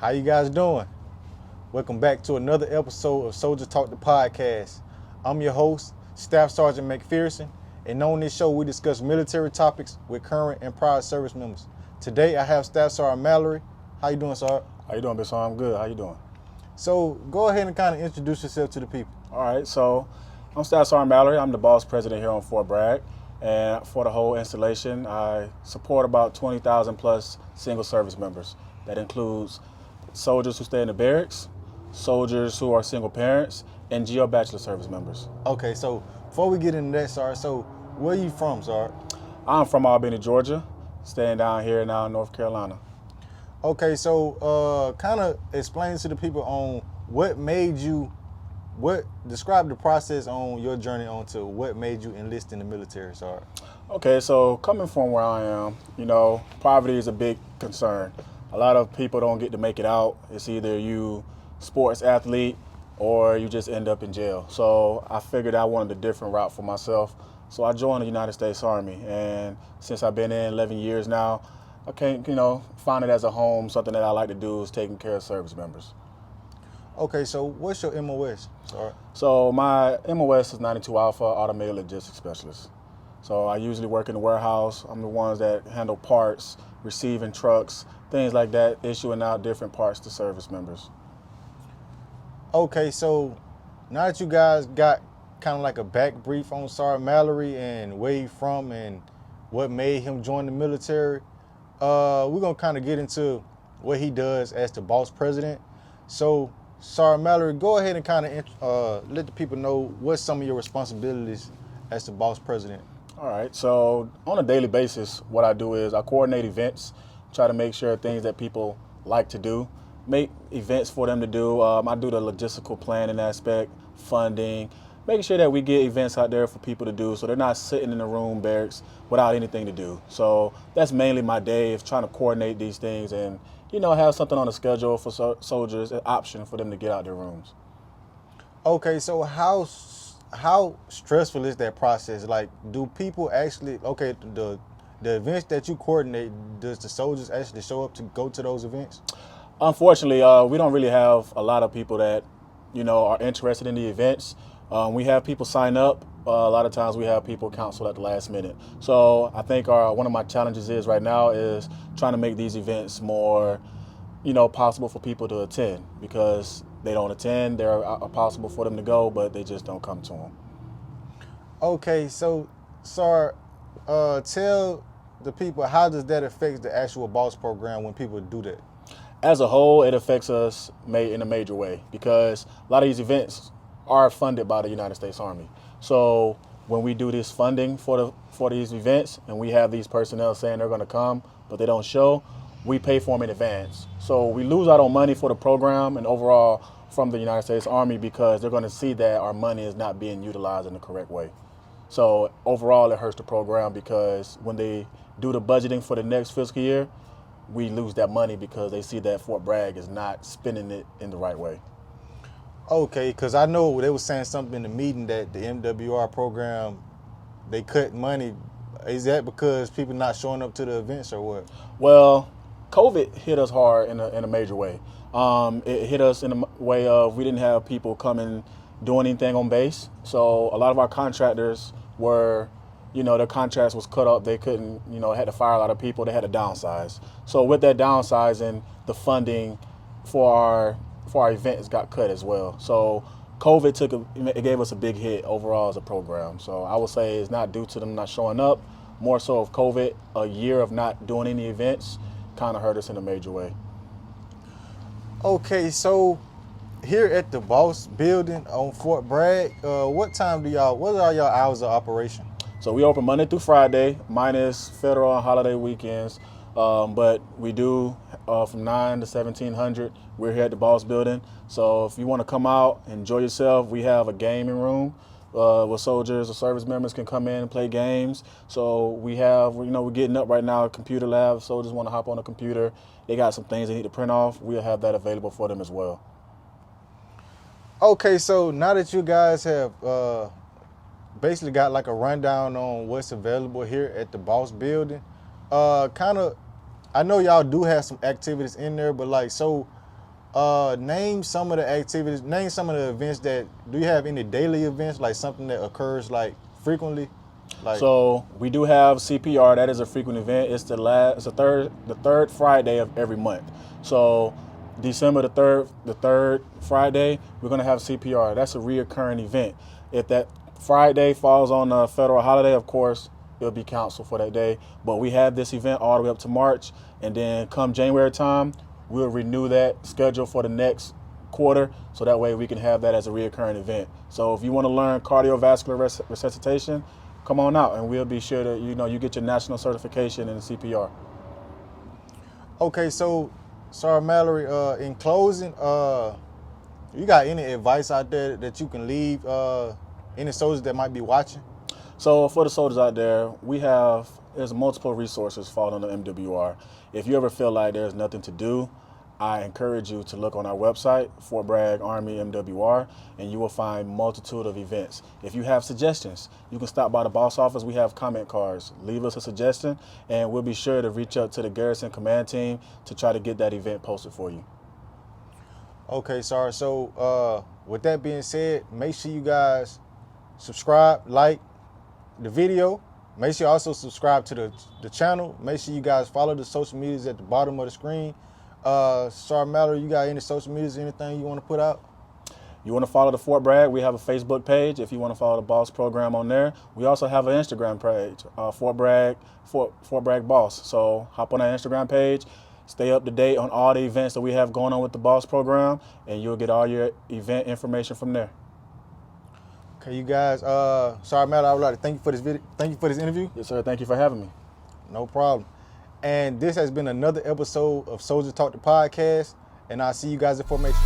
How you guys doing? Welcome back to another episode of Soldier Talk the Podcast. I'm your host, Staff Sergeant McPherson, and on this show we discuss military topics with current and prior service members. Today I have Staff Sergeant Mallory. How you doing, Sergeant? How you doing, Big Son? I'm good. How you doing? So go ahead and kind of introduce yourself to the people. All right, so I'm Staff Sergeant Mallory. I'm the boss president here on Fort Bragg. And for the whole installation, I support about 20,000 plus single service members. That includes soldiers who stay in the barracks, soldiers who are single parents, and GO bachelor service members. Okay, so before we get into that, Sergeant, so where you from, Sergeant? I'm from Albany, Georgia, staying down here now in North Carolina. Okay, so kind of explain to the people on describe the process on your journey onto what made you enlist in the military, Sergeant. Okay, so coming from where I am, poverty is a big concern. A lot of people don't get to make it out. It's either you sports athlete or you just end up in jail. So I figured I wanted a different route for myself. So I joined the United States Army, and since I've been in 11 years now, I can't, find it as a home. Something that I like to do is taking care of service members. Okay, so what's your MOS? Sorry. So my MOS is 92 Alpha, Automated Logistics Specialist. So I usually work in the warehouse. I'm the ones that handle parts, receiving trucks, things like that, issuing out different parts to service members. Okay, so now that you guys got kind of like a back brief on Sergeant Mallory and where he from and what made him join the military, we're gonna kind of get into what he does as the boss president. So Sergeant Mallory, go ahead and kind of let the people know what's some of your responsibilities as the boss president. All right, so on a daily basis, what I do is I coordinate events, try to make sure things that people like to do, make events for them to do. I do the logistical planning aspect, funding, making sure that we get events out there for people to do so they're not sitting in the room barracks without anything to do. So that's mainly my day, is trying to coordinate these things and have something on the schedule for soldiers, an option for them to get out their rooms. Okay, so how stressful is that process? Like, do people actually, the events that you coordinate, does the soldiers actually show up to go to those events? Unfortunately, we don't really have a lot of people that, are interested in the events. We have people sign up. A lot of times we have people cancel at the last minute. So I think one of my challenges is right now is trying to make these events more, possible for people to attend, because they don't attend. They're possible for them to go, but they just don't come to them. Okay, so sir, tell the people, how does that affect the actual boss program when people do that? As a whole, it affects us in a major way, because a lot of these events are funded by the United States Army. So when we do this funding for these events and we have these personnel saying they're going to come but they don't show, we pay for them in advance. So we lose out on money for the program and overall from the United States Army, because they're going to see that our money is not being utilized in the correct way. So overall it hurts the program, because when they do the budgeting for the next fiscal year, we lose that money because they see that Fort Bragg is not spending it in the right way. Okay, because I know they were saying something in the meeting that the MWR program, they cut money. Is that because people not showing up to the events or what? Well, COVID hit us hard in a major way. It hit us in a way of we didn't have people coming doing anything on base. So a lot of our contractors were, their contracts was cut up. They couldn't, had to fire a lot of people. They had to downsize. So with that downsizing, the funding for our events got cut as well. So COVID it gave us a big hit overall as a program. So I would say it's not due to them not showing up, more so of COVID. A year of not doing any events kind of hurt us in a major way. Okay, so here at the Boss Building on Fort Bragg, what are y'all hours of operation? So we open Monday through Friday, minus federal and holiday weekends. But we do from 9 to 1700. We're here at the Boss Building. So if you want to come out, enjoy yourself, we have a gaming room where soldiers or service members can come in and play games. So we're getting up right now, a computer lab. If soldiers want to hop on a computer, they got some things they need to print off, we'll have that available for them as well. Okay, so now that you guys have basically got like a rundown on what's available here at the Boss Building, I know y'all do have some activities in there, but like, so Name some of the activities. Name some of the events that. Do you have any daily events, like something that occurs like frequently? Like, So we do have CPR. That is a frequent event. It's the third Friday of every month. So December the third Friday, we're gonna have CPR. That's a reoccurring event. If that Friday falls on a federal holiday, of course, it'll be canceled for that day. But we have this event all the way up to March, and then come January time, we'll renew that schedule for the next quarter, so that way we can have that as a reoccurring event. So if you want to learn cardiovascular resuscitation, come on out, and we'll be sure that you get your national certification in the CPR. okay, so Sergeant Mallory, in closing, you got any advice out there that you can leave any soldiers that might be watching? So for the soldiers out there, there's multiple resources following the MWR. If you ever feel like there's nothing to do, I encourage you to look on our website, Fort Bragg Army MWR, and you will find multitude of events. If you have suggestions, you can stop by the boss office. We have comment cards. Leave us a suggestion, and we'll be sure to reach out to the Garrison Command Team to try to get that event posted for you. Okay, sorry. So with that being said, make sure you guys subscribe, like the video. Make sure you also subscribe to the channel. Make sure you guys follow the social medias at the bottom of the screen. Sergeant Mallory, you got any social medias, anything you want to put out? You want to follow the Fort Bragg, we have a Facebook page if you want to follow the Boss program on there. We also have an Instagram page, Fort Bragg Boss. So hop on that Instagram page, stay up to date on all the events that we have going on with the Boss program, and you'll get all your event information from there. Okay, you guys, Sergeant Mallory, I would like to thank you for this video. Thank you for this interview. Yes, sir. Thank you for having me. No problem. And this has been another episode of Soldier Talk the Podcast, and I'll see you guys in formation.